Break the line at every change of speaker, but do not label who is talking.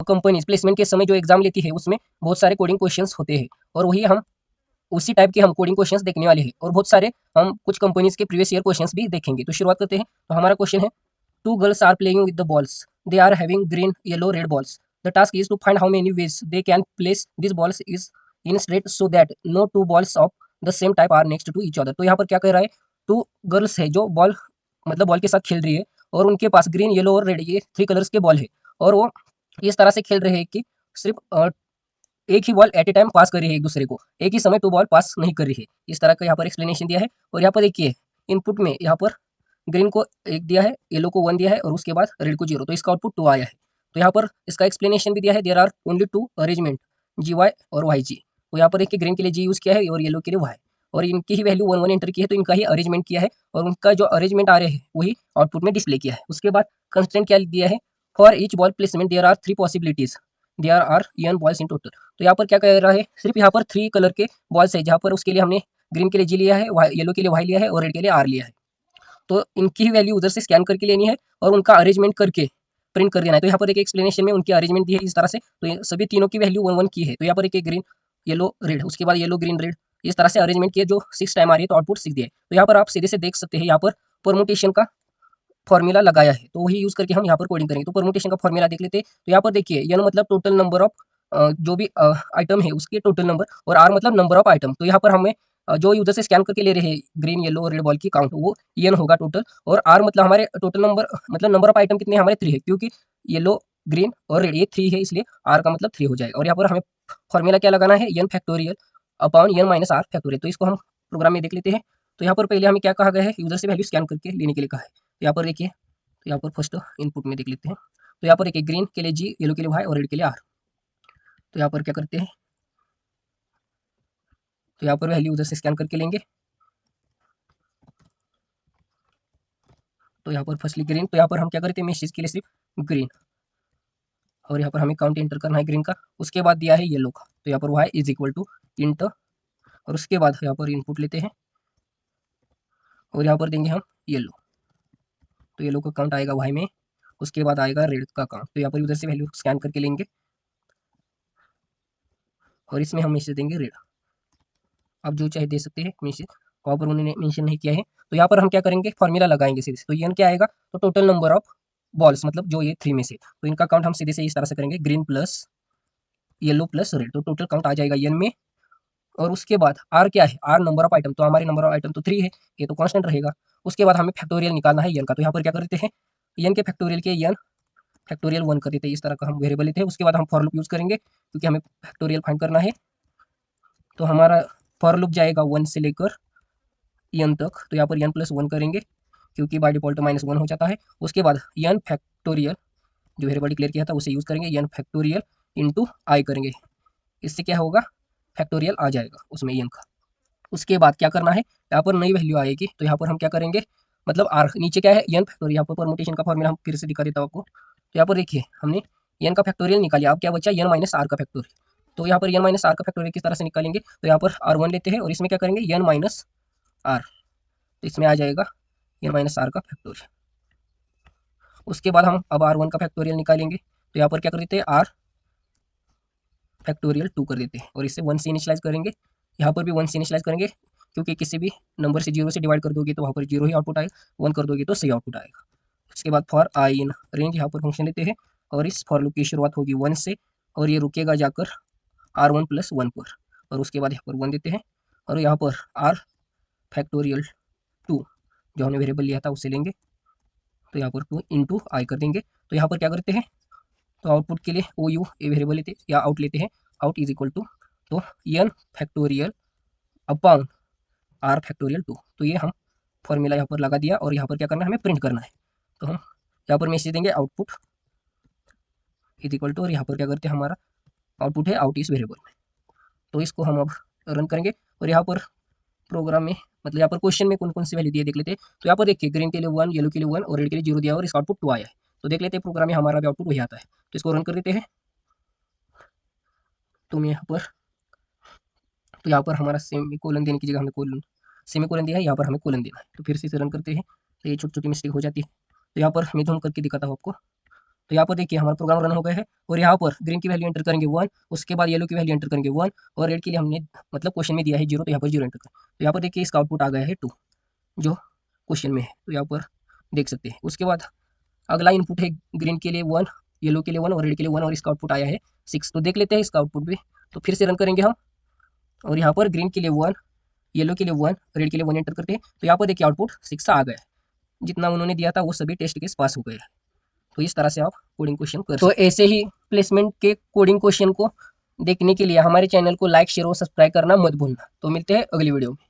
Companies placement के समय जो एग्जाम लेती है उसमें बहुत सारे कोडिंग क्वेश्चंस होते हैं, और वही हम उसी टाइप के हम कोडिंग क्वेश्चंस देखने वाले हैं, और बहुत सारे हम कुछ कंपनीज के प्रीवियस ईयर क्वेश्चंस भी देखेंगे। तो शुरुआत करते हैं। तो हमारा क्वेश्चन है, two girls are playing with the balls, they are having green yellow red balls, the task is to find how many ways they can place this balls is in straight so that no two balls of the same type are next to each other. तो यहाँ पर क्या कह रहा है, two girls है जो ball मतलब बॉल के साथ खेल रही है, और उनके पास ग्रीन येलो और रेड ये 3 कलर्स के बॉल है, और वो इस तरह से खेल रहे हैं कि सिर्फ एक ही ball at a time pass कर रही है एक दूसरे को, एक ही समय 2 बॉल पास नहीं कर रही है। इस तरह का यहाँ पर एक्सप्लेनेशन दिया है। और यहाँ पर देखिए इनपुट में यहाँ पर ग्रीन को 1 दिया है, येलो को 1 दिया है, और उसके बाद रेड को 0, तो इसका आउटपुट 2 आया है। तो यहाँ पर इसका एक्सप्लेनेशन भी दिया है, there are only 2 arrangement GY और YG। तो यहाँ पर देखिए ग्रीन के लिए G यूज़ किया है और येलो के लिए Y, और इनकी ही वैल्यू 1 1 एंटर की है, तो इनका ही अरेंजमेंट किया है, और उनका जो अरेंजमेंट आ रहे हैं वही आउटपुट में डिस्प्ले किया है। उसके बाद कंस्टेंट क्या दिया है, for each ball placement there are 3 possibilities, there are n balls in total. तो यहाँ पर क्या कह रहा है, सिर्फ यहाँ पर 3 कलर के बॉल्स है, जहाँ पर उसके लिए हमने ग्रीन के लिए G लिया है, येलो के लिए Y लिया है, और रेड के लिए R लिया है। तो इनकी ही वैल्यू उधर से स्कैन करके लेनी है और उनका अरेंजमेंट करके प्रिंट कर देना है। तो यहाँ पर एक एक्सप्लेनेशन में उनकी अरेंजमेंट दी है इस तरह से, तो ये सभी तीनों की वैल्यू 1 1 की है। तो यहाँ पर एक ग्रीन येलो रेड, उसके बाद येलो ग्रीन रेड, इस तरह से अरेंजमेंट किया जो 6 टाइम आ रही है, तो आउटपुट 6 दिया है। तो यहाँ पर आप सीधे से देख सकते हैं, यहाँ पर परमुटेशन का फॉर्मूला लगाया है, तो वही यूज करके हम यहाँ पर कोडिंग करेंगे। तो परमुटेशन का फॉर्मूला देख लेते हैं। तो यहाँ पर देखिए n मतलब टोटल नंबर ऑफ जो भी आइटम है उसके टोटल नंबर, और R मतलब नंबर ऑफ आइटम। तो यहाँ पर हमें जो यूजर से स्कैन करके ले रहे हैं ग्रीन येलो और रेड बॉल की काउंट, वो n होगा टोटल, और R मतलब हमारे टोटल नंबर मतलब नंबर ऑफ आइटम कितने हमारे 3 है, क्योंकि येलो ग्रीन और रेड ये 3 है, इसलिए R का मतलब 3 हो जाएगा। और यहाँ पर हमें फॉर्मूला क्या लगाना है, n factorial upon n minus R factorial. तो इसको हम प्रोग्राम में देख लेते हैं। तो यहाँ पर पहले हमें क्या कहा गया है, यूजर से वैल्यू स्कैन करके लेने के लिए कहा है। तो यहाँ पर देखिए, तो यहाँ पर फर्स्ट इनपुट में देख लेते हैं। तो यहाँ पर एक ग्रीन के लिए G, येलो के लिए Y और रेड के लिए R। तो यहाँ पर क्या करते हैं, तो यहाँ पर वैल्यू उधर से स्कैन करके लेंगे। तो यहाँ पर फर्स्टली ग्रीन, तो यहाँ पर हम क्या करते हैं, मैसेज के लिए सिर्फ ग्रीन, और यहाँ पर हमें काउंट एंटर करना है ग्रीन का। उसके बाद दिया है येलो का, तो यहाँ पर Y is equal to int, और उसके बाद यहाँ पर इनपुट लेते हैं, और यहाँ पर देंगे हम येलो। तो येलो का काउंट आएगा Y में, उसके बाद आएगा रेड का काउंट। तो यहाँ पर उधर से वैल्यू स्कैन करके लेंगे, और इसमें हम मैसेज देंगे रेड। आप जो चाहे दे सकते हैं मैसेज, वहाँ पर उन्होंने मेंशन नहीं किया है। तो यहाँ पर हम क्या करेंगे, फॉर्मूला लगाएंगे सीधे से। तो ये क्या आएगा, तो टोटल नंबर ऑफ बॉल्स मतलब जो ये 3 में से, तो इनका काउंट हम सीधे से इस तरह से करेंगे, green plus yellow plus red, तो टोटल काउंट आ जाएगा n में। और उसके बाद R क्या है, R नंबर ऑफ आइटम, तो हमारे नंबर ऑफ आइटम तो 3 है, ये तो कांस्टेंट रहेगा। उसके बाद हमें फैक्टोरियल निकालना है n का। तो यहाँ पर क्या करते हैं, n के फैक्टोरियल के n फैक्टोरियल 1 कर देते हैं, इस तरह का हम वेरिएबल लेते हैं। उसके बाद हम फॉर लूप यूज करेंगे, क्योंकि हमें फैक्टोरियल फाइंड करना है। तो हमारा फॉर लूप जाएगा 1 से लेकर n तक। तो यहाँ पर n प्लस 1 करेंगे, क्योंकि बाय डिफॉल्ट -1 हो जाता है। उसके बाद n फैक्टोरियल जो वेरिएबल डिक्लेयर किया था उसे यूज करेंगे, n फैक्टोरियल इंटू आई करेंगे, इससे क्या होगा, फैक्टोरियल आ जाएगा उसमें n का। उसके बाद क्या करना है, यहाँ पर नई वैल्यू आएगी, तो यहाँ पर हम क्या करेंगे, मतलब R नीचे क्या है n फैक्टोरियल, यहाँ पर परमुटेशन का फॉर्मूला हम फिर से दिखा देता हूँ आपको। तो यहाँ पर देखिए हमने n का फैक्टोरियल निकालिया, अब क्या बचा, n माइनस R का फैक्टोरियल। तो यहाँ पर n माइनस R का फैक्टोरियल किस तरह से निकालेंगे, तो यहाँ पर R1 लेते हैं, और इसमें क्या करेंगे n माइनस R, तो इसमें आ जाएगा n माइनस R का फैक्टोरियल। उसके बाद हम अब R1 का फैक्टोरियल निकालेंगे, तो यहाँ पर क्या कर देते हैं, R फैक्टोरियल 2 कर देते हैं, और इसे 1 से इनिशियलाइज करेंगे। यहाँ पर भी 1 से इनिशियलाइज करेंगे, क्योंकि किसी भी नंबर से 0 से डिवाइड कर दोगे तो वहाँ पर 0 ही आउटपुट आएगा, 1 कर दोगे तो सही आउटपुट आएगा। उसके बाद फॉर आई इन रेंज यहाँ पर फंक्शन लेते हैं, और इस फॉर लूप की शुरुआत होगी 1 से, और ये रुकेगा जाकर R1 प्लस 1 पर, और उसके बाद यहाँ पर 1 देते हैं, और यहाँ पर R फैक्टोरियल 2 जो हमने वेरिएबल लिया था उसे लेंगे। तो यहाँ पर 2 इंटू आई कर देंगे। तो यहाँ पर क्या करते हैं, तो आउटपुट के लिए ओ यू ए वेरिएबल लेते हैं या आउट लेते हैं, आउट इज इक्वल टू, तो n factorial upon R factorial 2। तो ये हम फॉर्मूला यहाँ पर लगा दिया, और यहाँ पर क्या करना है, हमें प्रिंट करना है। तो हम यहाँ पर मैसेज देंगे आउटपुट इज इक्वल टू, और यहाँ पर क्या करते हैं, हमारा आउटपुट है आउट इस वेरिएबल में। तो इसको हम अब रन करेंगे, और यहाँ पर प्रोग्राम में मतलब यहाँ पर क्वेश्चन में कौन कौन सी वैल्यू दिए देख लेते हैं। तो यहाँ पर देखिए ग्रीन के लिए 1, येलो के लिए 1 और रेड के लिए 0 दिया, और इसका आउटपुट 2 आया है। तो देख लेते हैं प्रोग्राम में हमारा भी आउटपुट वही आता है। तो इसको रन कर देते हैं। तो मैं यहाँ पर, तो यहाँ पर हमारा सेमी कोलन देने की जगह हमें कोलन सेमी कोलन दिया है, यहाँ पर हमें कोलन देना है। तो फिर से इसे रन करते हैं, तो ये छोटी छोटी मिस्टेक हो जाती है। तो यहाँ पर मैं जूम करके दिखाता हूँ आपको। तो यहाँ पर देखिए हमारा प्रोग्राम रन हो गया है और यहाँ पर ग्रीन की वैल्यू एंटर करेंगे 1, उसके बाद येलो की वैल्यू एंटर करेंगे 1 और रेड के लिए हमने मतलब क्वेश्चन में दिया है 0, तो यहाँ पर 0 एंटर करें। तो यहाँ पर देखिए इसका आउटपुट आ गया है 2 जो क्वेश्चन में है, तो यहाँ पर देख सकते हैं। उसके बाद अगला इनपुट है ग्रीन के लिए 1, येलो के लिए 1 और रेड के लिए 1 और इसका आउटपुट आया है 6। तो देख लेते हैं इसका आउटपुट भी। तो फिर से रन करेंगे हम और यहाँ पर ग्रीन के लिए 1, येलो के लिए 1, रेड के लिए 1 एंटर करते हैं। तो यहाँ पर देखिए आउटपुट 6 आ गया है। जितना उन्होंने दिया था वो सभी टेस्ट केस पास हो गए। तो इस तरह से आप कोडिंग क्वेश्चन कर सकते हैं। तो ऐसे ही प्लेसमेंट के कोडिंग क्वेश्चन को देखने के लिए हमारे चैनल को लाइक, शेयर और सब्सक्राइब करना मत भूलना। तो मिलते हैं अगली वीडियो में।